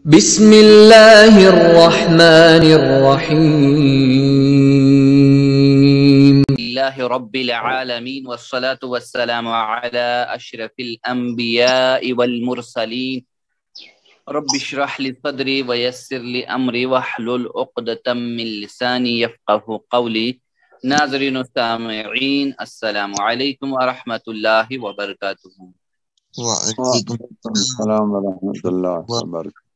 بسم اللہ الرحمن الرحیم اللہ رب العالمین والصلاة والسلام علی اشرف الانبیاء والمرسلین رب اشرح لی صدری ویسر لی امری واحلل عقدۃ من لسانی یفقهوا قولی۔ ناظرین و سامعین السلام علیکم ورحمۃ اللہ وبرکاتہ۔ وعلیکم السلام ورحمۃ اللہ وبرکاتہ۔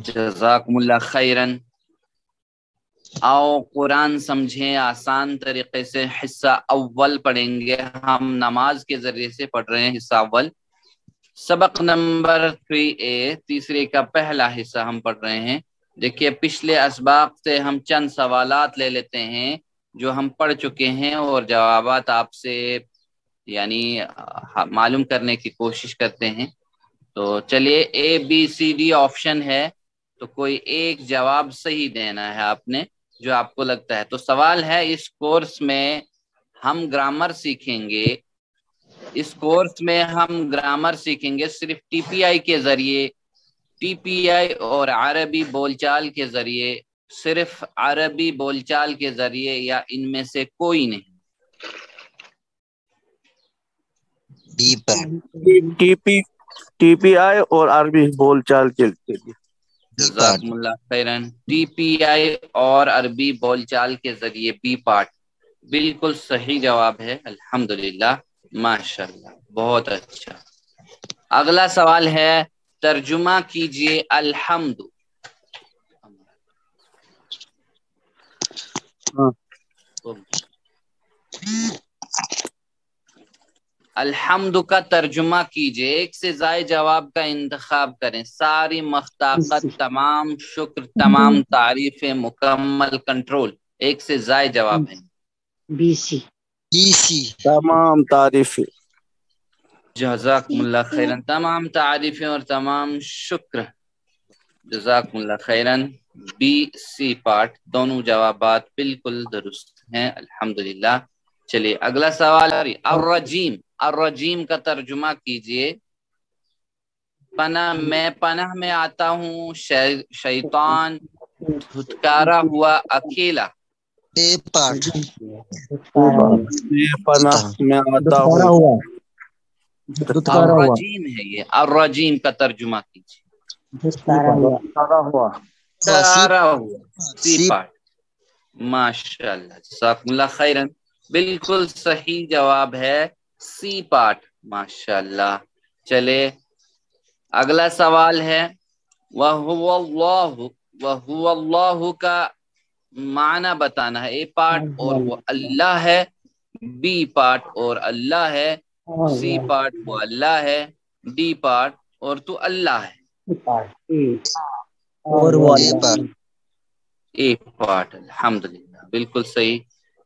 جزاکم اللہ خیرن۔ آؤ قرآن سمجھیں آسان طریقے سے۔ حصہ اول پڑھیں گے ہم، نماز کے ذریعے سے پڑھ رہے ہیں حصہ اول، سبق نمبر 3A، تیسرے کا پہلا حصہ ہم پڑھ رہے ہیں۔ دیکھیے پچھلے اسباق سے ہم چند سوالات لے لیتے ہیں جو ہم پڑھ چکے ہیں اور جوابات آپ سے یعنی معلوم کرنے کی کوشش کرتے ہیں۔ تو چلیے ABCD آپشن ہے، تو کوئی ایک جواب صحیح دینا ہے آپ نے جو آپ کو لگتا ہے۔ تو سوال ہے، اس کورس میں ہم گرامر سیکھیں گے، اس کورس میں ہم گرامر سیکھیں گے صرف TPI کے ذریعے، TPI اور عربی بول چال کے ذریعے، صرف عربی بول چال کے ذریعے، یا ان میں سے کوئی نہیں۔ TPI اور عربی بول چال کے لیے۔ جزاکم اللہ خیرن۔ TPI اور عربی بول چال کے ذریعے بی پارٹ بالکل صحیح جواب ہے، الحمدللہ، ماشاءاللہ، بہت اچھا۔ اگلا سوال ہے، ترجمہ کیجئے الحمد۔ الحمد کا ترجمہ کیجئے، ایک سے زائد جواب کا انتخاب کریں۔ ساری مختاقت، تمام شکر، تمام تعریفیں، مکمل کنٹرول، ایک سے زائد جواب ہے۔ BC تمام تعریفیں۔ جزاکم اللہ خیرن، تمام تعریفیں اور تمام شکر، جزاکم اللہ خیرن۔ BC پارٹ، دونوں جوابات بالکل درست ہیں، الحمدللہ۔ چلیے اگلا سوال، الرجیم، الرجیم کا ترجمہ کیجئے۔ میں پناہ میں آتا ہوں شیطان دھتکارا ہوا اکیلا۔ پناہ میں آتا ہوں۔ الرجیم ہے یہ، الرجیم کا ترجمہ کیجئے۔ دھتکارا ہوا۔ دھتکارا ہوا، سی پارٹ، ماشاءاللہ، جزاکم اللہ خیرن، بالکل صحیح جواب ہے سی پارٹ، ماشاءاللہ۔ چلے اگلا سوال ہے، وَهُوَ اللَّهُ، وَهُوَ اللَّهُ کا معنی بتانا ہے، اے پارٹ، اور وہ اللہ ہے، بی پارٹ، اور اللہ ہے، سی پارٹ، وہ اللہ ہے، ڈی پارٹ، اور تو اللہ ہے، اور وہ اللہ اے پارٹ، الحمدللہ، بالکل صحیح،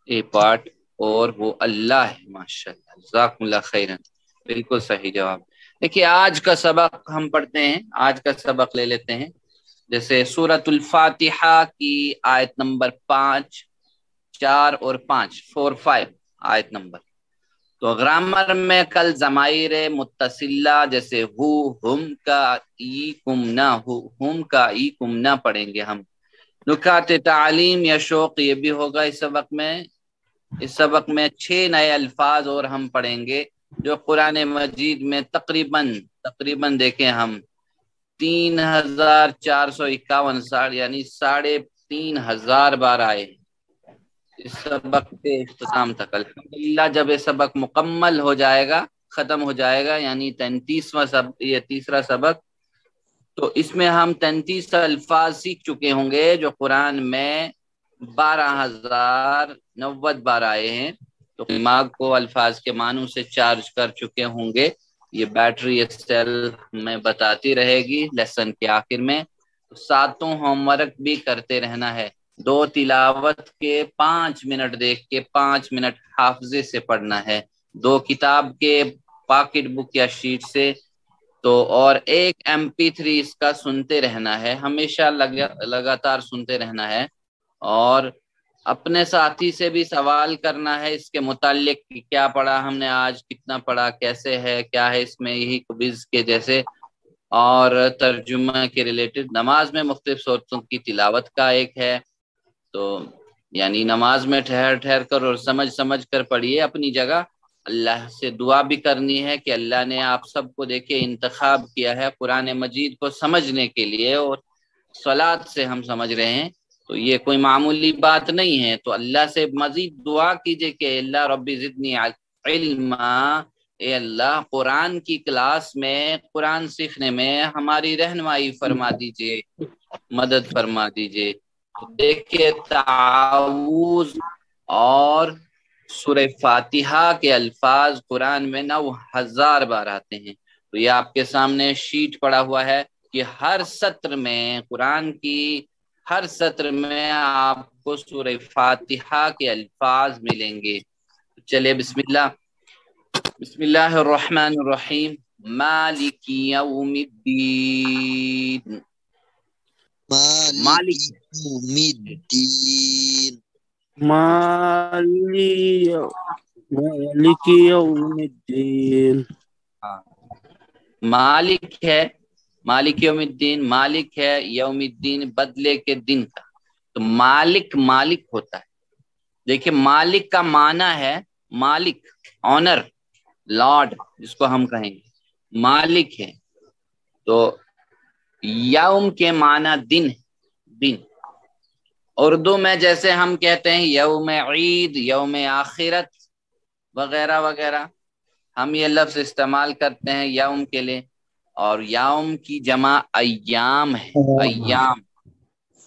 اے پارٹ اور وہ اللہ ہے، ماشاءاللہ، جزاکم اللہ خیرن، بالکل صحیح جواب۔ دیکھیے آج کا سبق ہم پڑھتے ہیں، آج کا سبق لے لیتے ہیں، جیسے سورۃ الفاتحہ کی آیت نمبر 5، 4 اور 5، 4، 5 آیت نمبر۔ تو گرامر میں کل ضمائر متصلہ جیسے ہو، ہم کا، ای، کم نہ، ہم کا، ای، کم نہ پڑھیں گے ہم۔ نکات تعلیم یا شوق یہ بھی ہوگا اس سبق میں۔ اس سبق میں 6 نئے الفاظ اور ہم پڑھیں گے جو قرآن مجید میں تقریباً دیکھیں ہم 3451 یعنی 3500 بار آئے اس سبق کے اختتام تک۔ الحمدللہ جب یہ سبق مکمل ہو جائے گا، ختم ہو جائے گا، یعنی 33واں سبق، یہ تیسرا سبق، تو اس میں ہم 33 الفاظ سیکھ چکے ہوں گے جو قرآن میں 12090 بار آئے ہیں۔ تو دماغ کو الفاظ کے معنوں سے چارج کر چکے ہوں گے۔ یہ بیٹری سیل میں بتاتی رہے گی لیسن کے آخر میں۔ ساتوں ہوم ورک بھی کرتے رہنا ہے، 2 تلاوت کے 5 منٹ دیکھ کے 5 منٹ حافظے سے پڑھنا ہے، 2 کتاب کے پاکٹ بک یا شیٹ سے، تو اور 1 MP3 اس کا سنتے رہنا ہے، ہمیشہ لگاتار سنتے رہنا ہے، اور اپنے ساتھی سے بھی سوال کرنا ہے اس کے متعلق کہ کیا پڑھا ہم نے آج، کتنا پڑھا، کیسے ہے، کیا ہے اس میں، یہی کوئز کے جیسے اور ترجمہ کے ریلیٹڈ نماز میں مختلف صورتوں کی تلاوت کا ایک ہے، تو یعنی نماز میں ٹھہر ٹھہر کر اور سمجھ سمجھ کر پڑھیے اپنی جگہ، اللہ سے دعا بھی کرنی ہے کہ اللہ نے آپ سب کو دیکھے انتخاب کیا ہے قرآن مجید کو سمجھنے کے لیے، اور صلاۃ سے ہم سمجھ رہے ہیں تو یہ کوئی معمولی بات نہیں ہے، تو اللہ سے مزید دعا کیجئے کہ اللہ رب زدنی علما، اے اللہ قرآن کی کلاس میں، قرآن سیکھنے میں ہماری رہنمائی فرما دیجئے، مدد فرما دیجئے۔ دیکھیے تعوذ اور سورہ فاتحہ کے الفاظ قرآن میں 9000 بار آتے ہیں، تو یہ آپ کے سامنے شیٹ پڑا ہوا ہے کہ ہر سطر میں، قرآن کی ہر سطر میں آپ کو سورہ فاتحہ کے الفاظ ملیں گے۔ چلے بسم اللہ الرحمن الرحیم، مالک یوم الدین، مالک یوم الدین، مالک یوم الدین، مالک ہے، مالک یوم الدین، مالک ہے یوم الدین بدلے کے دن کا، تو مالک مالک ہوتا ہے۔ دیکھیں مالک کا معنی ہے مالک، آنر، لارڈ جس کو ہم کہیں گے، مالک ہے۔ تو یوم کے معنی دن، دن اردو میں جیسے ہم کہتے ہیں یوم عید، یوم آخرت وغیرہ وغیرہ، ہم یہ لفظ استعمال کرتے ہیں یوم کے لیے، اور یوم کی جمع ایام ہے، ایام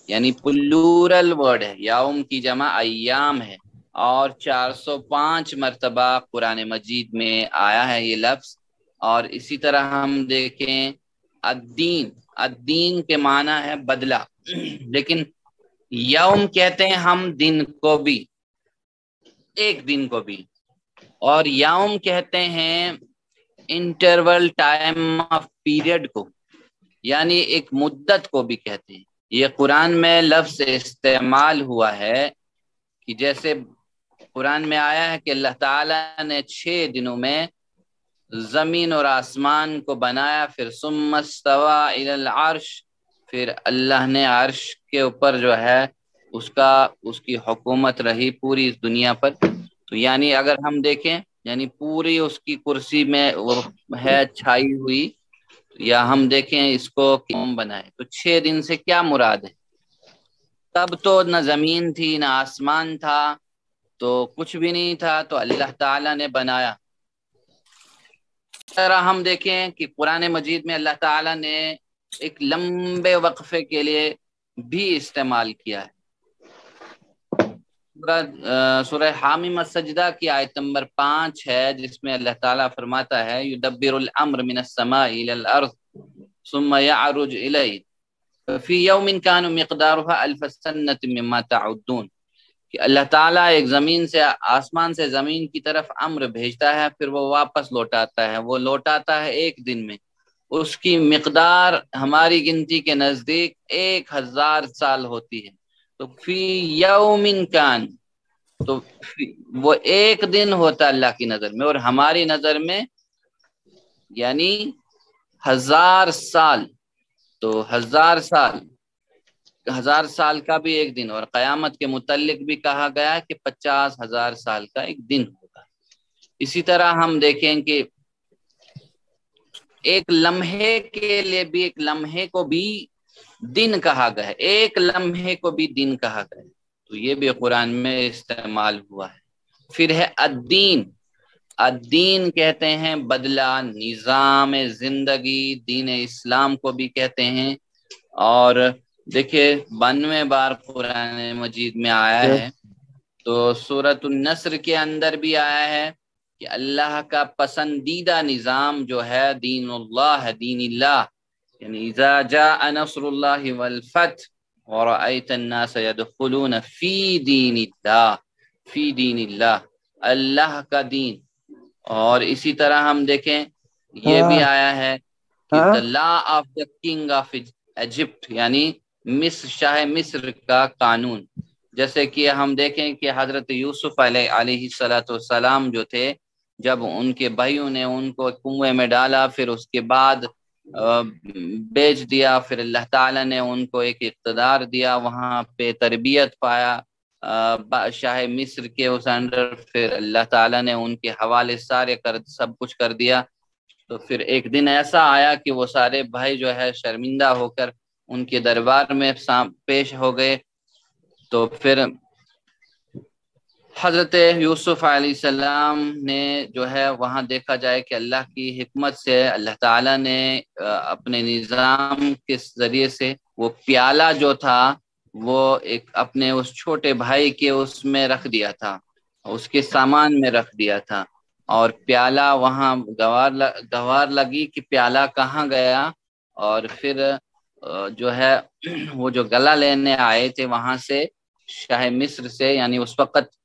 یعنی پلورل ورڈ ہے، یوم کی جمع ایام ہے، اور 405 مرتبہ قرآن مجید میں آیا ہے یہ لفظ۔ اور اسی طرح ہم دیکھیں الدین، الدین کے معنی ہے بدلہ، لیکن یوم کہتے ہیں ہم دن کو بھی، ایک دن کو بھی، اور یوم کہتے ہیں انٹرول ٹائم آف پیریڈ کو، یعنی ایک مدت کو بھی کہتے ہیں۔ یہ قرآن میں لفظ استعمال ہوا ہے کہ جیسے قرآن میں آیا ہے کہ اللہ تعالیٰ نے 6 دنوں میں زمین اور آسمان کو بنایا، پھر ثم استوى الی العرش، پھر اللہ نے عرش کے اوپر جو ہے اس کی حکومت رہی پوری اس دنیا پر، تو یعنی اگر ہم دیکھیں یعنی پوری اس کی کرسی میں وہ ہے چھائی ہوئی، یا ہم دیکھیں اس کو کیوں بنائے، تو 6 دن سے کیا مراد ہے؟ تب تو نہ زمین تھی نہ آسمان تھا، تو کچھ بھی نہیں تھا، تو اللہ تعالیٰ نے بنایا۔ اس طرح ہم دیکھیں کہ قرآن مجید میں اللہ تعالیٰ نے ایک لمبے وقفے کے لیے بھی استعمال کیا ہے۔ سورہ حامیم السجدہ کی آیت نمبر 5 ہے، جس میں اللہ تعالیٰ فرماتا ہے یدبر الامر من السماء الى الارض ثم يعرج الیہ فی یوم کان مقدارها 1000 سنۃ مما تعدون، کہ اللہ تعالیٰ ایک زمین سے، آسمان سے زمین کی طرف امر بھیجتا ہے، پھر وہ واپس لوٹاتا ہے، وہ لوٹاتا ہے ایک دن میں، اس کی مقدار ہماری گنتی کے نزدیک 1000 سال ہوتی ہے۔ تو فی یوم کان، تو وہ ایک دن ہوتا ہے اللہ کی نظر میں، اور ہماری نظر میں یعنی 1000 سال، تو 1000 سال، 1000 سال کا بھی ایک دن، اور قیامت کے متعلق بھی کہا گیا کہ 50,000 سال کا ایک دن ہوگا۔ اسی طرح ہم دیکھیں کہ ایک لمحے کے لیے بھی، ایک لمحے کو بھی دن کہا گیا ہے، ایک لمحے کو بھی دن کہا گیا ہے، تو یہ بھی قرآن میں استعمال ہوا ہے۔ پھر ہے الدین، الدین کہتے ہیں بدلہ، نظام زندگی، دین اسلام کو بھی کہتے ہیں، اور دیکھیں 92 بار قرآن مجید میں آیا ہے، تو سورۃ النصر کے اندر بھی آیا ہے کہ اللہ کا پسندیدہ نظام جو ہے دین اللہ ہے، دین اللہ، یعنی اذا جاء نصر اللہ والفتح ورأیت الناس يدخلون فی دین اللہ، فی دین اللہ، اللہ کا دین۔ اور اسی طرح ہم دیکھیں یہ بھی آیا ہے کہ the law of the king of Egypt، یعنی مصر، شاہ مصر کا قانون، جیسے کہ ہم دیکھیں کہ حضرت یوسف علیہ السلام جو تھے، جب ان کے بھائیوں نے ان کو کنویں میں ڈالا، پھر اس کے بعد بیچ دیا، پھر اللہ تعالیٰ نے ان کو ایک اقتدار دیا، وہاں پہ تربیت پایا شاہ مصر کے اس انڈر، پھر اللہ تعالیٰ نے ان کے حوالے سارے سب کچھ کر دیا۔ تو پھر ایک دن ایسا آیا کہ وہ سارے بھائی جو ہے شرمندہ ہو کر ان کے دربار میں پیش ہو گئے۔ تو پھر حضرت یوسف علیہ السلام نے جو ہے وہاں دیکھا جائے کہ اللہ کی حکمت سے اللہ تعالیٰ نے اپنے نظام کے ذریعے سے وہ پیالہ جو تھا وہ ایک اپنے اس چھوٹے بھائی کے اس میں رکھ دیا تھا، اس کے سامان میں رکھ دیا تھا، اور پیالہ وہاں گوار لگی کہ پیالہ کہاں گیا، اور پھر جو ہے وہ جو گلا لینے آئے تھے وہاں سے شاہ مصر سے، یعنی اس وقت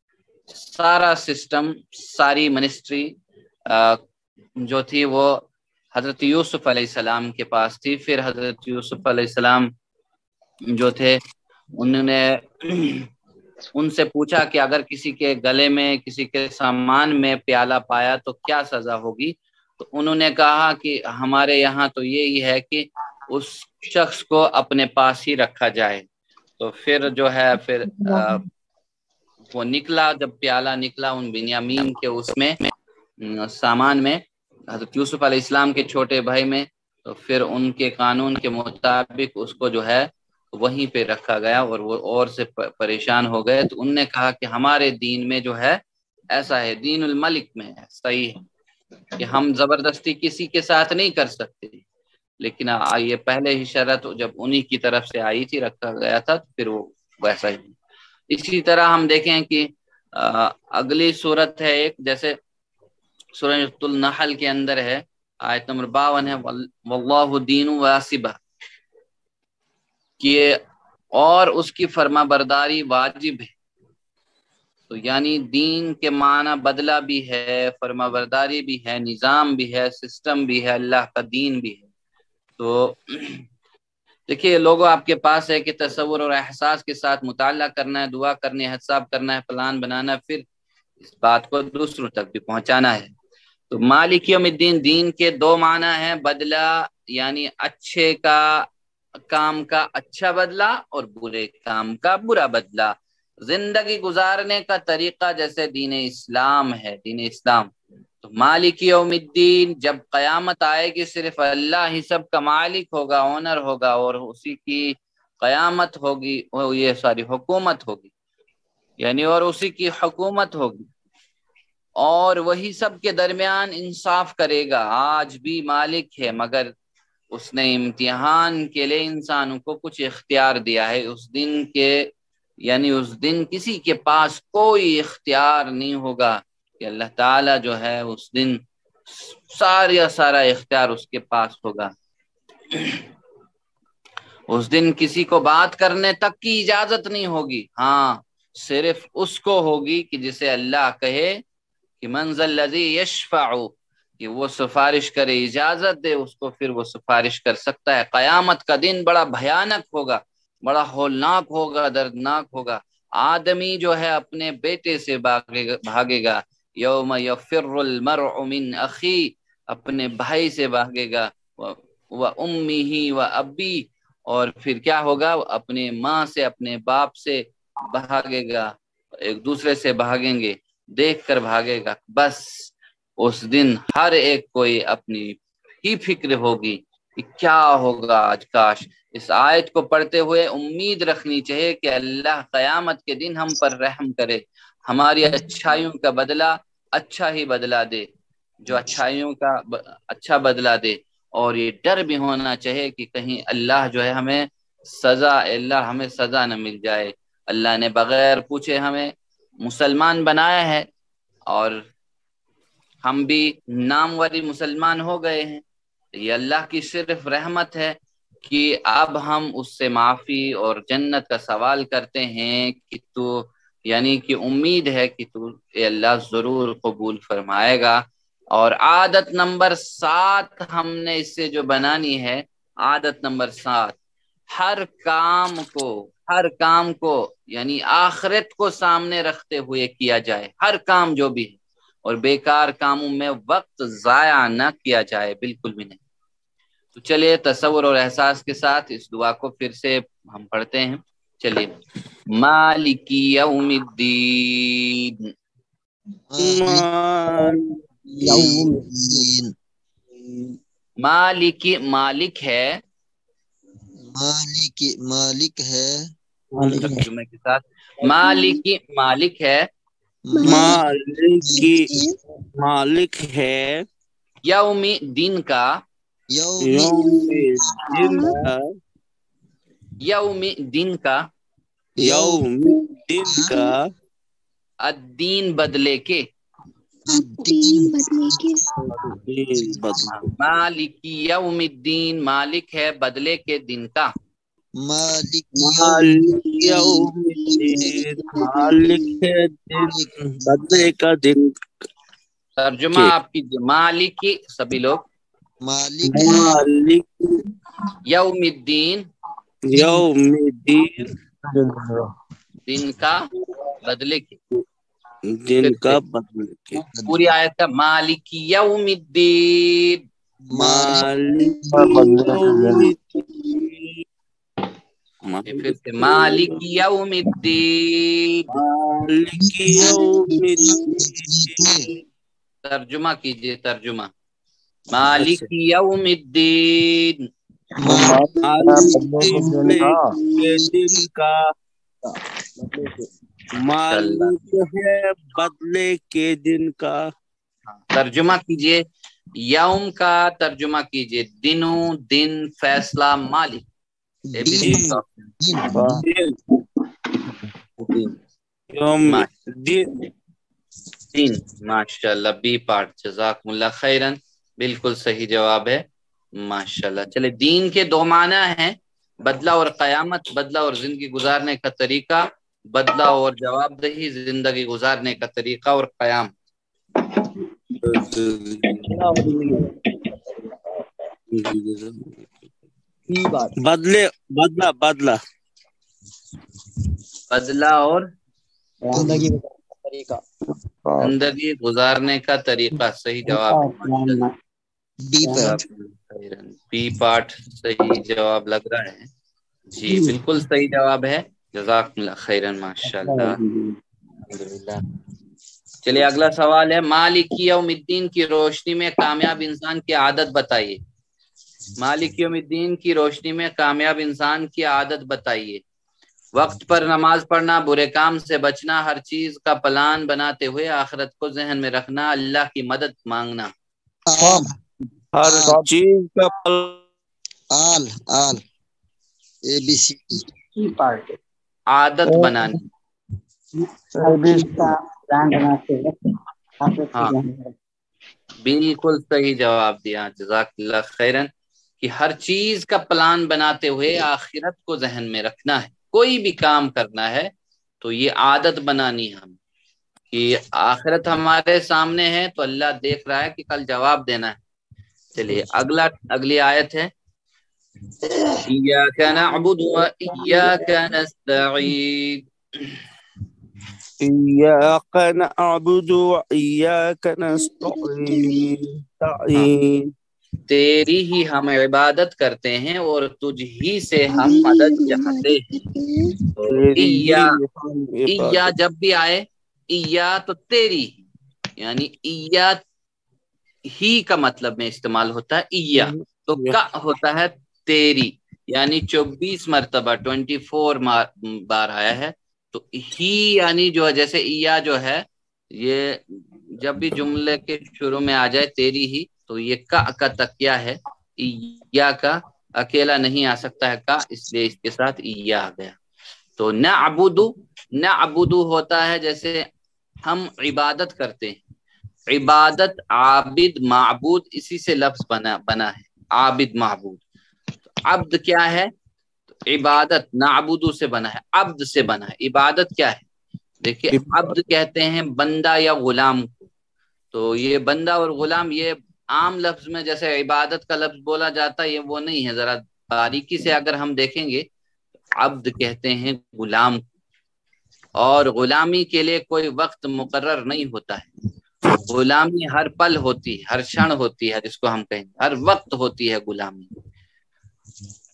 سارا سسٹم، ساری منسٹری جو تھی وہ حضرت یوسف علیہ السلام کے پاس تھی۔ پھر حضرت یوسف علیہ السلام جو تھے انہوں نے ان سے پوچھا کہ اگر کسی کے گلے میں، کسی کے سامان میں پیالہ پایا تو کیا سزا ہوگی؟ تو انہوں نے کہا کہ ہمارے یہاں تو یہی ہے کہ اس شخص کو اپنے پاس ہی رکھا جائے۔ تو پھر جو ہے پھر وہ نکلا، جب پیالہ نکلا ان بنیامین کے اس میں سامان میں، حضرت یوسف علیہ السلام کے چھوٹے بھائی میں، تو پھر ان کے قانون کے مطابق اس کو جو ہے وہیں پہ رکھا گیا، اور وہ اور سے پریشان ہو گئے۔ تو انہوں نے کہا کہ ہمارے دین میں جو ہے ایسا ہے، دین الملک میں ہے، صحیح ہے کہ ہم زبردستی کسی کے ساتھ نہیں کر سکتے، لیکن یہ پہلے ہی شرط جب انہی کی طرف سے آئی تھی، رکھا گیا تھا، تو پھر وہ ویسا ہی۔ اسی طرح ہم دیکھیں کہ اگلی صورت ہے ایک، جیسے سورۃ النحل کے اندر ہے، آیت نمبر 52 ہے، واللہ دین واسبہ، کہ اور اس کی فرما برداری واجب ہے۔ تو یعنی دین کے معنی بدلہ بھی ہے، فرما برداری بھی ہے، نظام بھی ہے، سسٹم بھی ہے، اللہ کا دین بھی ہے۔ تو دیکھیے لوگوں، آپ کے پاس ہے کہ تصور اور احساس کے ساتھ مطالعہ کرنا ہے، دعا کرنی ہے، حساب کرنا ہے، پلان بنانا ہے، پھر اس بات کو دوسروں تک بھی پہنچانا ہے۔ تو مالک یوم الدین، دین کے دو معنی ہیں، بدلہ یعنی اچھے کام کا اچھا بدلہ اور برے کام کا برا بدلہ، زندگی گزارنے کا طریقہ جیسے دین اسلام ہے، دین اسلام۔ تو مالک یوم الدین، جب قیامت آئے گی صرف اللہ ہی سب کا مالک ہوگا، اونر ہوگا، اور اسی کی قیامت ہوگی، یہ ساری حکومت ہوگی، یعنی اور اسی کی حکومت ہوگی، اور وہی سب کے درمیان انصاف کرے گا۔ آج بھی مالک ہے، مگر اس نے امتحان کے لیے انسانوں کو کچھ اختیار دیا ہے۔ اس دن کے یعنی اس دن کسی کے پاس کوئی اختیار نہیں ہوگا کہ اللہ تعالیٰ جو ہے اس دن سارا اختیار اس کے پاس ہوگا۔ اس دن کسی کو بات کرنے تک کی اجازت نہیں ہوگی، ہاں صرف اس کو ہوگی کہ جسے اللہ کہے کہ من ذا الذی یشفع، کہ وہ سفارش کرے، اجازت دے اس کو، پھر وہ سفارش کر سکتا ہے۔ قیامت کا دن بڑا بھیانک ہوگا، بڑا ہولناک ہوگا، دردناک ہوگا۔ آدمی جو ہے اپنے بیٹے سے بھاگے گا، یوم یفر المرء من اخی، اپنے بھائی سے بھاگے گا، و امیہ و ابی، اور پھر کیا ہوگا، اپنے ماں سے، اپنے باپ سے بھاگے گا، ایک دوسرے سے بھاگیں گے، دیکھ کر بھاگے گا۔ بس اس دن ہر ایک کوئی اپنی ہی فکر ہوگی کہ کیا ہوگا آج۔ کاش اس آیت کو پڑھتے ہوئے امید رکھنی چاہیے کہ اللہ قیامت کے دن ہم پر رحم کرے، ہماری اچھائیوں کا بدلہ اچھا ہی بدلہ دے، جو اچھائیوں کا اچھا بدلہ دے۔ اور یہ ڈر بھی ہونا چاہیے کہ کہیں اللہ جو ہے ہمیں سزا نہ مل جائے۔ اللہ نے بغیر پوچھے ہمیں مسلمان بنایا ہے، اور ہم بھی ناموری مسلمان ہو گئے ہیں۔ یہ اللہ کی صرف رحمت ہے کہ اب ہم اس سے معافی اور جنت کا سوال کرتے ہیں کہ تو یعنی کہ امید ہے کہ تو اے اللہ ضرور قبول فرمائے گا۔ اور عادت نمبر 7 ہم نے اس سے جو بنانی ہے، عادت نمبر 7، ہر کام کو یعنی آخرت کو سامنے رکھتے ہوئے کیا جائے، ہر کام جو بھی ہے، اور بیکار کاموں میں وقت ضائع نہ کیا جائے، بالکل بھی نہیں۔ تو چلیے تصور اور احساس کے ساتھ اس دعا کو پھر سے ہم پڑھتے ہیں. چلیے مالکی یوم الدین. مالکی مالک ہے. مالک ہے. ترجمے کے ساتھ مالکی مالک ہے. مالک ہے یوم دن کا. یوم دن کا. یوم دن کا. یوم دن کا. الدین بدلے کے. مالکی یوم الدین مالک ہے بدلے کے دن کا. مالک یوم الدین مالک ہے دن بدلے کا دن. ترجمہ آپ کیجیے. مالکی سبھی لوگ. مالک مالک یوم الدین یوم الدین دن کا بدلے کے. دن کا بدلے کے. پوری آیت کا مالکی یوم الدین. مالک پھر سے مالکی یوم الدین. مالک یوم الدین. ترجمہ کیجیے. ترجمہ مالکی یوم الدین. دن کا مالک ہے بدلے کے دن کا. ترجمہ کیجیے. یوم کا ترجمہ کیجیے دنوں دن فیصلہ مالک. یوم دن. دن ماشاء اللہ. Be part. جزاکم اللہ خیرن. بالکل صحیح جواب ہے ماشاء اللہ. چلے دین کے دو معنی ہیں بدلہ اور قیامت. بدلہ اور زندگی گزارنے کا طریقہ. بدلہ اور جواب دہی زندگی گزارنے کا طریقہ. اور قیام بدلے بدلہ بدلہ بدلہ اور زندگی گزارنے کا طریقہ. صحیح جواب. بی پارٹ صحیح جواب لگ رہا ہے. جی بالکل صحیح جواب ہے. جزاکم اللہ خیرن ماشاء اللہ. الحمدللہ. چلیے اگلا سوال ہے. مالک یوم الدین کی روشنی میں کامیاب انسان کی عادت بتائیے. مالک یوم الدین کی روشنی میں کامیاب انسان کی عادت بتائیے. وقت پر نماز پڑھنا, برے کام سے بچنا, ہر چیز کا پلان بناتے ہوئے آخرت کو ذہن میں رکھنا, اللہ کی مدد مانگنا. ہر چیز کا عادت بنانی. ہاں بالکل صحیح جواب دیا. جزاک اللہ خیرن. کہ ہر چیز کا پلان بناتے ہوئے آخرت کو ذہن میں رکھنا ہے. کوئی بھی کام کرنا ہے تو یہ عادت بنانی ہم کہ آخرت ہمارے سامنے ہے تو اللہ دیکھ رہا ہے کہ کل جواب دینا ہے. چلیے اگلی آیت ہے. ایاک نعبد و ایاک نستعین. ایاک نعبد و ایاک نستعین. تیری ہی ہم عبادت کرتے ہیں اور تجھ ہی سے ہم مدد چاہتے ہیں. ایا جب بھی آئے ایا تو تیری یعنی ایا ہی کا مطلب میں استعمال ہوتا ہے. ایا تو کا ہوتا ہے تیری یعنی 24 مرتبہ 24 بار آیا ہے. تو ہی یعنی جو ہے جیسے ایا جو ہے یہ جب بھی جملے کے شروع میں آ جائے تیری ہی تو یہ کا تکیہ ہے. ایا کا اکیلا نہیں آ سکتا ہے کا, اس لیے اس کے ساتھ ایا آ گیا. تو نعبدو ہوتا ہے جیسے ہم عبادت کرتے ہیں. عبادت عابد معبود اسی سے لفظ بنا ہے. عابد معبود. عبد کیا ہے؟ عبادت نعبدو سے بنا ہے, عبد سے بنا ہے. عبادت کیا ہے؟ دیکھیے عبد کہتے ہیں بندہ یا غلام کو. تو یہ بندہ اور غلام یہ عام لفظ میں جیسے عبادت کا لفظ بولا جاتا ہے یہ وہ نہیں ہے. ذرا باریکی سے اگر ہم دیکھیں گے عبد کہتے ہیں غلام کو, اور غلامی کے لیے کوئی وقت مقرر نہیں ہوتا ہے. غلامی ہر پل ہوتی ہے, ہر چھن ہوتی ہے, جس کو ہم کہیں ہر وقت ہوتی ہے غلامی.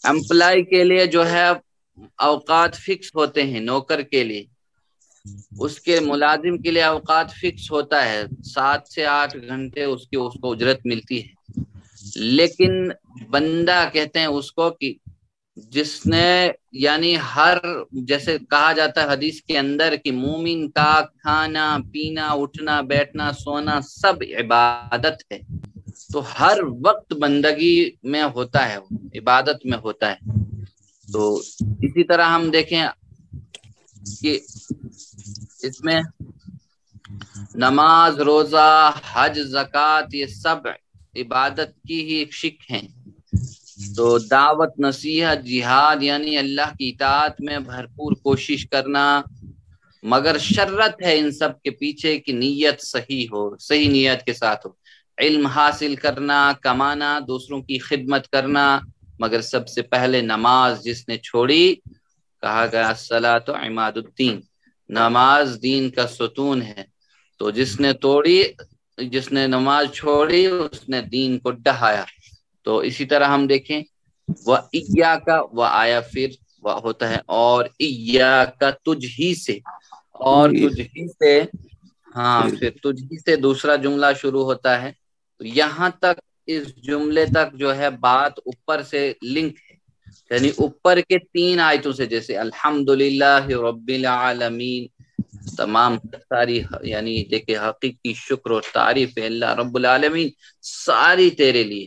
امپلائی کے لیے جو ہے اوقات فکس ہوتے ہیں، نوکر کے لیے، اس کے ملازم کے لیے اوقات فکس ہوتا ہے، 7 سے 8 گھنٹے اس کو اجرت ملتی ہے۔ لیکن بندہ کہتے ہیں اس کو کہ جس نے یعنی ہر جیسے کہا جاتا ہے حدیث کے اندر کہ مومن کا کھانا پینا اٹھنا بیٹھنا سونا سب عبادت ہے، تو ہر وقت بندگی میں ہوتا ہے، عبادت میں ہوتا ہے۔ تو اسی طرح ہم دیکھیں کہ اس میں نماز روزہ حج زکوٰۃ یہ سب عبادت کی ہی ایک شق ہیں۔ تو دعوت نصیحت جہاد یعنی اللہ کی اطاعت میں بھرپور کوشش کرنا، مگر شرط ہے ان سب کے پیچھے کہ نیت صحیح ہو، صحیح نیت کے ساتھ ہو۔ علم حاصل کرنا، کمانا، دوسروں کی خدمت کرنا، مگر سب سے پہلے نماز جس نے چھوڑی، کہا گیا الصلاۃ عماد الدین، نماز دین کا ستون ہے۔ تو جس نے توڑی، جس نے نماز چھوڑی، اس نے دین کو ڈھایا۔ تو اسی طرح ہم دیکھیں وَإِيَّاكَ وہ آیا پھر وہ ہوتا ہے اور إِيَّاكَ تجھ ہی سے، اور تجھ ہی سے، ہاں پھر تجھ ہی سے دوسرا جملہ شروع ہوتا ہے۔ تو یہاں تک اس جملے تک جو ہے بات اوپر سے لنک ہے، یعنی اوپر کے 3 آیتوں سے، جیسے الحمدللہ رب العالمین، تمام ساری یعنی دیکھیں حقیقی شکر و تعریف ہے اللہ رب العالمین ساری تیرے لیے۔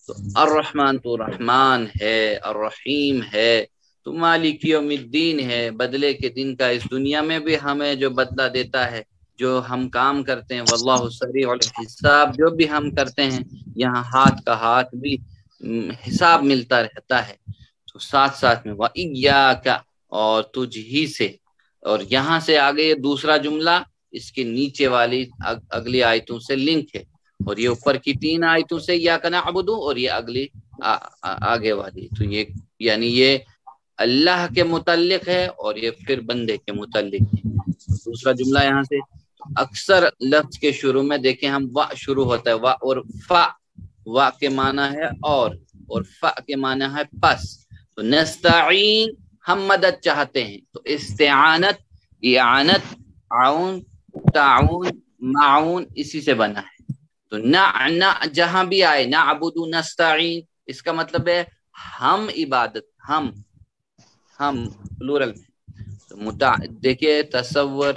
تو الرحمن تو رحمان ہے، الرحیم ہے، تو مالک یوم الدین ہے، بدلے کے دن کا، اس دنیا میں بھی ہمیں جو بدلہ دیتا ہے جو ہم کام کرتے ہیں، واللہ سریع الحساب، جو بھی ہم کرتے ہیں یہاں ہاتھ کا ہاتھ بھی حساب ملتا رہتا ہے۔ تو ساتھ ساتھ میں وَإِيَّاكَ اور تجھ ہی سے، اور یہاں سے آگے دوسرا جملہ اس کے نیچے والی اگلی آیتوں سے لنک ہے، اور یہ اوپر کی 3 آیتوں سے ایاک نعبد، اور یہ اگلی آگے والی، تو یہ یعنی یہ اللہ کے متعلق ہے اور یہ پھر بندے کے متعلق ہے۔ دوسرا جملہ یہاں سے اکثر لفظ کے شروع میں دیکھیں ہم وا شروع ہوتا ہے، وا اور فا، وا کے معنی ہے اور فا کے معنی ہے پس۔ تو نستعین ہم مدد چاہتے ہیں، تو استعانت، اعانت، عون، تعاون، معاون اسی سے بنا ہے۔ تو نہ جہاں بھی آئے نعبد نستعین، اس کا مطلب ہے ہم عبادت، ہم پلورل میں۔ دیکھیے تصور،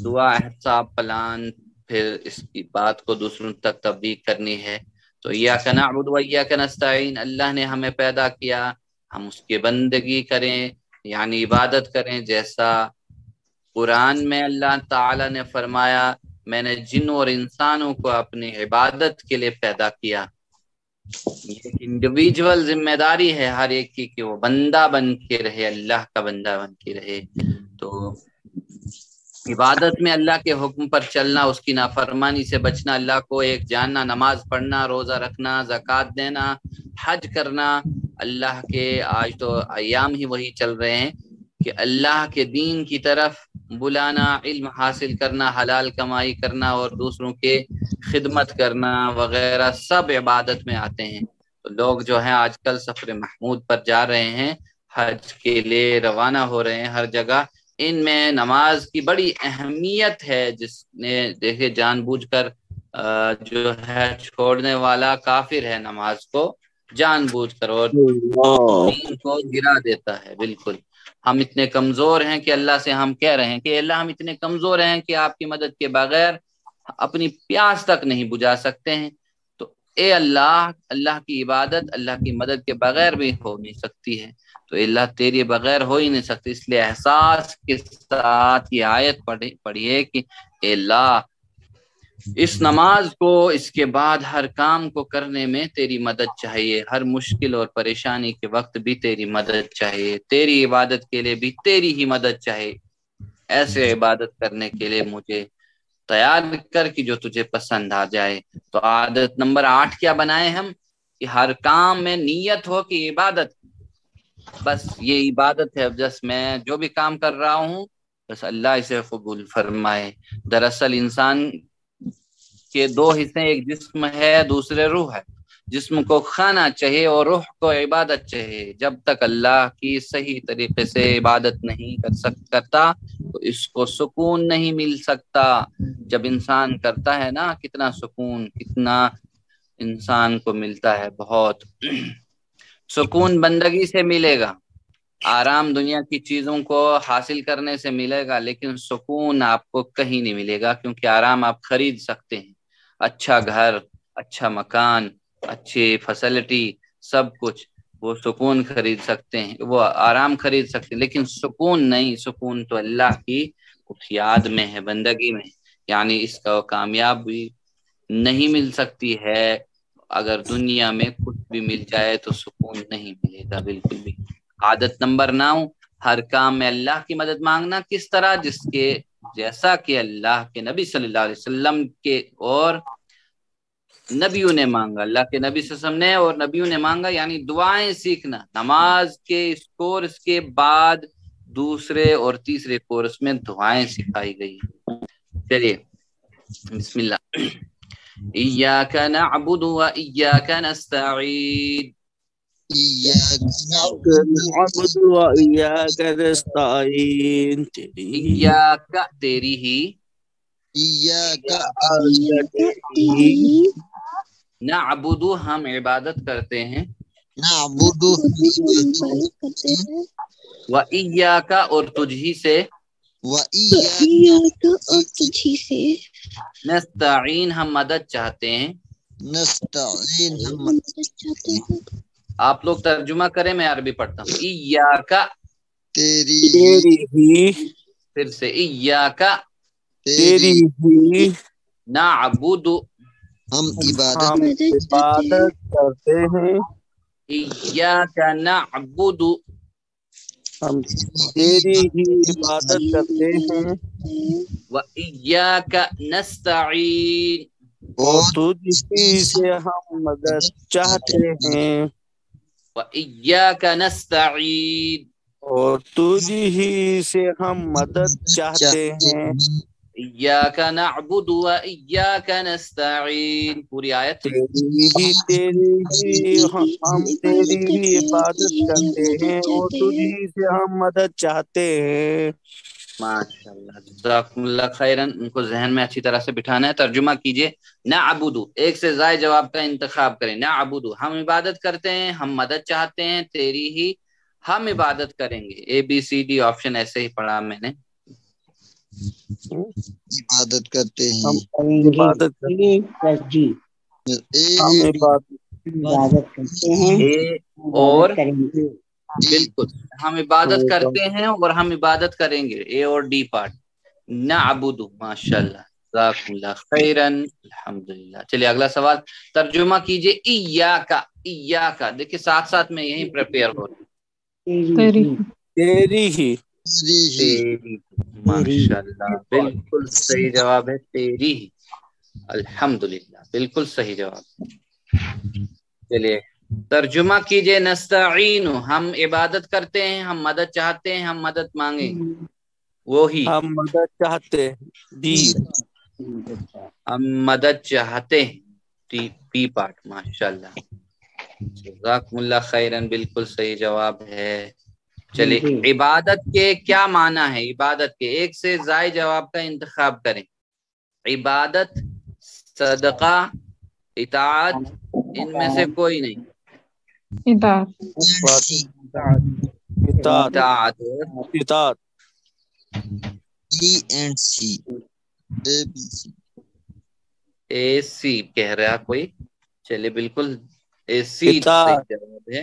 دعا، حساب، پلان، پھر اس کی بات کو دوسروں تک تبلیغ کرنی ہے۔ تو ایاک نعبد و ایاک نستعین، اللہ نے ہمیں پیدا کیا، ہم اس کی بندگی کریں یعنی عبادت کریں، جیسا قرآن میں اللہ تعالی نے فرمایا میں نے جنوں اور انسانوں کو اپنی عبادت کے لیے پیدا کیا۔ یہ انڈیویجول ذمہ داری ہے ہر ایک کی کہ وہ بندہ بن کے رہے، اللہ کا بندہ بن کے رہے۔ تو عبادت میں اللہ کے حکم پر چلنا، اس کی نافرمانی سے بچنا، اللہ کو ایک جاننا، نماز پڑھنا، روزہ رکھنا، زکوٰۃ دینا، حج کرنا، اللہ کے آج تو ایام ہی وہی چل رہے ہیں کہ اللہ کے دین کی طرف بلانا، علم حاصل کرنا، حلال کمائی کرنا اور دوسروں کے خدمت کرنا وغیرہ سب عبادت میں آتے ہیں۔ تو لوگ جو ہیں آج کل سفر محمود پر جا رہے ہیں، حج کے لیے روانہ ہو رہے ہیں ہر جگہ، ان میں نماز کی بڑی اہمیت ہے، جس نے دیکھے جان بوجھ کر جو ہے چھوڑنے والا کافر ہے، نماز کو جان بوجھ کر اور دین کو گرا دیتا ہے۔ بالکل ہم اتنے کمزور ہیں کہ اللہ سے ہم کہہ رہے ہیں کہ اللہ ہم اتنے کمزور ہیں کہ آپ کی مدد کے بغیر اپنی پیاس تک نہیں بجھا سکتے ہیں، تو اے اللہ، اللہ کی عبادت اللہ کی مدد کے بغیر بھی ہو نہیں سکتی ہے، تو اللہ تیری بغیر ہو ہی نہیں سکتی۔ اس لیے احساس کے ساتھ یہ آیت پڑھیے کہ اے اللہ اس نماز کو، اس کے بعد ہر کام کو کرنے میں تیری مدد چاہیے، ہر مشکل اور پریشانی کے وقت بھی تیری مدد چاہیے، تیری عبادت کے لیے بھی تیری ہی مدد چاہیے، ایسے عبادت کرنے کے لیے مجھے تیار کر کہ جو تجھے پسند آ جائے۔ تو عادت نمبر 8 کیا بنائے ہم کہ ہر کام میں نیت ہو کہ عبادت، بس یہ عبادت ہے، جس میں جو بھی کام کر رہا ہوں بس اللہ اسے قبول فرمائے۔ دراصل انسان کے 2 حصے، ایک جسم ہے دوسرے روح ہے، جسم کو کھانا چاہیے اور روح کو عبادت چاہیے. جب تک اللہ کی صحیح طریقے سے عبادت نہیں کرتا تو اس کو سکون نہیں مل سکتا. جب انسان کرتا ہے نا کتنا سکون، کتنا انسان کو ملتا ہے. بہت سکون بندگی سے ملے گا، آرام دنیا کی چیزوں کو حاصل کرنے سے ملے گا، لیکن سکون آپ کو کہیں نہیں ملے گا، کیونکہ آرام آپ خرید سکتے ہیں. اچھا گھر، اچھا مکان، اچھی فیسلٹی، سب کچھ، وہ سکون خرید سکتے ہیں، وہ آرام خرید سکتے ہیں، لیکن سکون نہیں. سکون تو اللہ کی اس یاد میں ہے، بندگی میں. یعنی اس کا کامیابی نہیں مل سکتی ہے. اگر دنیا میں کچھ بھی مل جائے تو سکون نہیں ملے گا بالکل بھی. عادت نمبر 9، ہر کام میں اللہ کی مدد مانگنا. کس طرح؟ جیسا کہ اللہ کے نبی صلی اللہ علیہ وسلم کے اور نبیوں نے مانگا، اللہ کے نبی صلی اللہ علیہ وسلم نے اور نبیوں نے مانگا. یعنی دعائیں سیکھنا. نماز کے اس کورس کے بعد دوسرے اور تیسرے کورس میں دعائیں سکھائی گئی. چلیے بسم اللہ. ایاک نعبد و ایاک نستعین. نعبد و ایاک نستعین. ایاک تیری ہی، نعبد ہم عبادت کرتے ہیں، و ایاک اور تجھ ہی سے، نستعین ہم مدد چاہتے ہیں. آپ لوگ ترجمہ کریں، میں عربی پڑھتا ہوں. ایاک تیری ہی، پھر سے ایاک تیری ہی نعبد ہم ہم عبادت کرتے ہیں، ایاک نعبد ہم تیری ہی عبادت کرتے ہیں، و ایاک نستعین اور تجھ ہی سے ہم مدد چاہتے ہیں، و ایاک نستعین اور تجھ ہی سے ہم مدد چاہتے ہیں. ایاک نعبد و ایاک نستعین. پوری آیت. تیری ہی ہم تیری ہی عبادت کرتے ہیں اور تجھ ہی سے ہم مدد چاہتے ہیں. ماشاء اللہ، جزاکم اللہ خیرن. ان کو ذہن میں اچھی طرح سے بٹھانا ہے. ترجمہ کیجئے. نعبد، ایک سے زائد جواب کا انتخاب کریں. نعبد ہم عبادت کرتے ہیں، ہم مدد چاہتے ہیں، تیری ہی ہم عبادت کریں گے. ABCD آپشن ایسے ہی پڑھا میں نے. عبادت کرتے ہیں، ہم عبادت کرتے ہیں، ہم عبادت کرتے ہیں، اے اور عبادت کریں گے. بالکل ہم عبادت کرتے ہیں اور ہم عبادت کریں گے. اے اور ڈی پارٹ. نعبد، ماشاء اللہ، جزاکم اللہ خیرن، الحمدللہ. چلیے اگلا سوال. ترجمہ کیجئے. ایاک، ایاک دیکھیں ساتھ ساتھ میں یہیں پریپیئر ہو رہا ہوں. تیری تیری ہی. تیری، ماشاء اللہ، بالکل صحیح جواب ہے. تیری ہی، الحمدللہ، بالکل صحیح جواب. چلیے ترجمہ کیجئے. نستعین ہم عبادت کرتے ہیں، ہم مدد چاہتے ہیں، ہم مدد مانگیں. وہی ہم مدد چاہتے ہیں، دی ہم مدد چاہتے ہیں، پی پارٹ. ماشاء اللہ، جزاکم اللہ خیرن، بالکل صحیح جواب ہے. چلیے عبادت کے کیا معنی ہے؟ عبادت کے ایک سے زائد جواب کا انتخاب کریں. عبادت، صدقہ، اطاعت، ان میں سے کوئی نہیں. اطاعت. اطاعت. AC کہہ رہا کوئی. چلیے بالکل AC صحیح جواب ہے.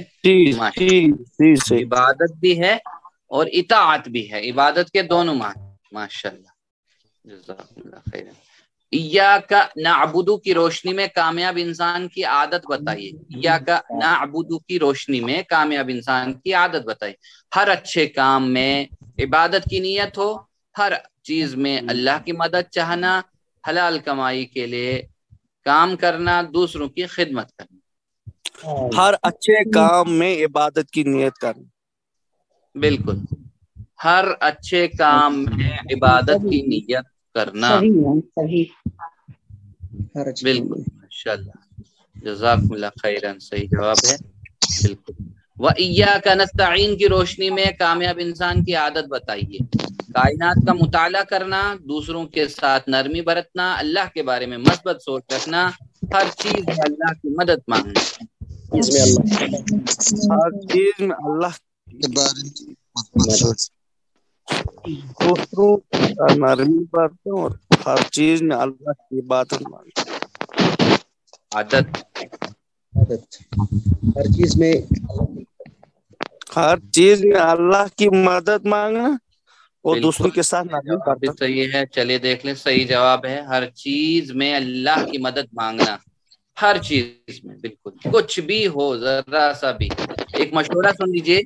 عبادت بھی ہے اور اطاعت بھی ہے. عبادت کے دونوں معنی. ماشاء اللہ، جزاکم اللہ خیر. ایاک نعبد کی روشنی میں کامیاب انسان کی عادت بتائیے. ایاک نعبد کی روشنی میں کامیاب انسان کی عادت بتائیے. ہر اچھے کام میں عبادت کی نیت ہو، ہر چیز میں اللہ کی مدد چاہنا، حلال کمائی کے لیے کام کرنا، دوسروں کی خدمت کرنا. ہر اچھے کام میں عبادت کی نیت کرنا. بالکل، ہر اچھے کام میں عبادت کی نیت کرنا. بالکل، ماشاء اللہ. جزاکم اللہ خیرن، صحیح جواب ہے بالکل۔ وَإِيَّاكَ نَسْتَعِينُ کی روشنی میں کامیاب انسان کی عادت بتائیے۔ کائنات کا مطالعہ کرنا، دوسروں کے ساتھ نرمی برتنا، اللہ کے بارے میں مثبت سوچ رکھنا، ہر چیز میں اللہ کی مدد مانگنا۔ ہر چیز میں اللہ کے بارے میں مثبت سوچ، دوسروں کا نرمی برتوں اور ہر چیز میں اللہ کی عبادت مانگنا۔ عادت ہر چیز میں اللہ کی مدد مانگنا اور بالکل دوسروں کے ساتھ نرمی جواب بھی برتنا۔ صحیح ہے، چلیے دیکھ لیں، صحیح جواب ہے ہر چیز میں اللہ کی مدد مانگنا، ہر چیز میں، بالکل کچھ بھی ہو، ذرا سا بھی۔ ایک مشورہ سن لیجئے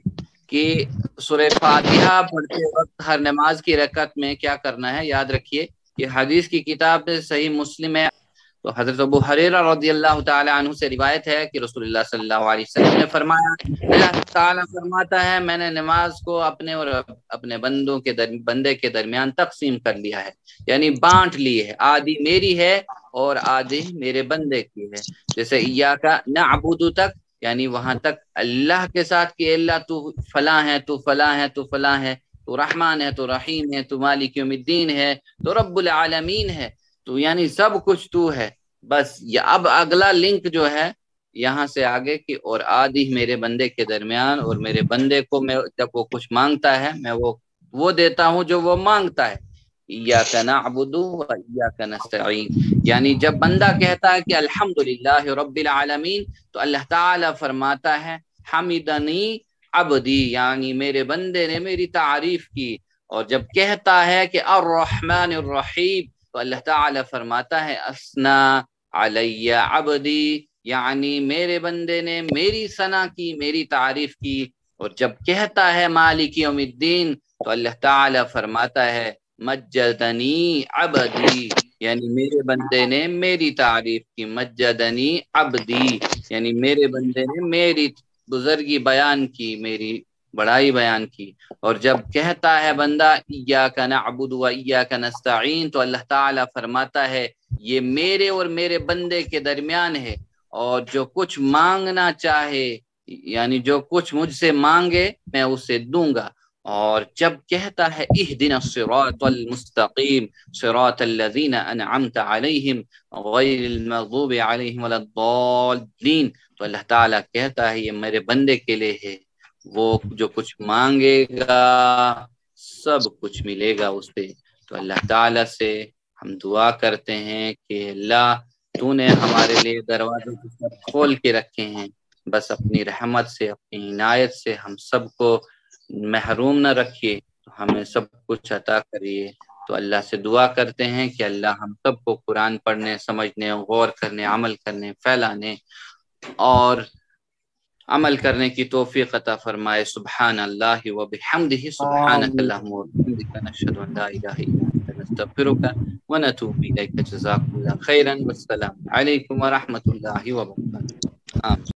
کہ سورہ فاتحہ پڑھتے وقت ہر نماز کی رکعت میں کیا کرنا ہے، یاد رکھیے کہ حدیث کی کتاب میں صحیح مسلم ہے، تو حضرت ابو ہریرہ رضی اللہ تعالی عنہ سے روایت ہے کہ رسول اللہ صلی اللہ علیہ وسلم نے فرمایا، اللہ تعالیٰ فرماتا ہے میں نے نماز کو اپنے اور اپنے بندے کے درمیان تقسیم کر لیا ہے، یعنی بانٹ لی ہے، آدھی میری ہے اور آدھی میرے بندے کی ہے۔ جیسے ایاک نعبد تک، یعنی وہاں تک اللہ کے ساتھ کہ اللہ تو فلاں ہے، تو فلاں ہے، تو فلاں ہے، تو رحمان ہے، تو رحیم ہے، تو مالک یوم الدین ہے، تو رب العالمین ہے، تو یعنی سب کچھ تو ہے بس۔ یہ اب اگلا لنک جو ہے یہاں سے آگے کی، اور آدھی میرے بندے کے درمیان، اور میرے بندے کو میں جب وہ کچھ مانگتا ہے میں وہ دیتا ہوں جو وہ مانگتا ہے۔ ایاک نعبد و ایاک نستعین، یعنی جب بندہ کہتا ہے کہ الحمدللہ رب العالمین، تو اللہ تعالیٰ فرماتا ہے حمدنی عبدی، یعنی میرے بندے نے میری تعریف کی۔ اور جب کہتا ہے کہ الرحمن الرحیم، تو اللہ تعالیٰ فرماتا ہے اسنا علی عبدی، یعنی میرے بندے نے میری ثنا کی، میری تعریف کی۔ اور جب کہتا ہے مالک یوم الدین، تو اللہ تعالیٰ فرماتا ہے مجدنی عبدی، یعنی میرے بندے نے میری تعریف کی، مجدنی عبدی، یعنی میرے بندے نے میری بزرگی بیان کی، میری بڑائی بیان کی۔ اور جب کہتا ہے بندہ ایاک نعبد و ایاک نستعین، تو اللہ تعالیٰ فرماتا ہے یہ میرے اور میرے بندے کے درمیان ہے، اور جو کچھ مانگنا چاہے، یعنی جو کچھ مجھ سے مانگے میں اسے دوں گا۔ اور جب کہتا ہے اہدنا الصراط المستقیم صراط الذین انعمت علیہم غیر المغضوب علیہم ولا الضالین، تو اللہ تعالیٰ کہتا ہے یہ میرے بندے کے لیے ہے، وہ جو کچھ مانگے گا سب کچھ ملے گا اس پہ۔ تو اللہ تعالیٰ سے ہم دعا کرتے ہیں کہ اللہ تو نے ہمارے لیے دروازے کھول کے رکھے ہیں، بس اپنی رحمت سے، اپنی عنایت سے ہم سب کو محروم نہ رکھیے، ہمیں سب کچھ عطا کریے۔ تو اللہ سے دعا کرتے ہیں کہ اللہ ہم سب کو قرآن پڑھنے، سمجھنے، غور کرنے، عمل کرنے، پھیلانے اور عمل کرنے کی توفیق عطا فرمائے۔ سبحان اللہ و بحمدہ، سبحانک اللہم و بحمدک، نشہد ان لا الہ الا انت نستغفرک و نتوب الیک۔ جزاکم اللہ خیرا، والسلام علیکم و رحمۃ اللہ وبرکاتہ۔ آمین۔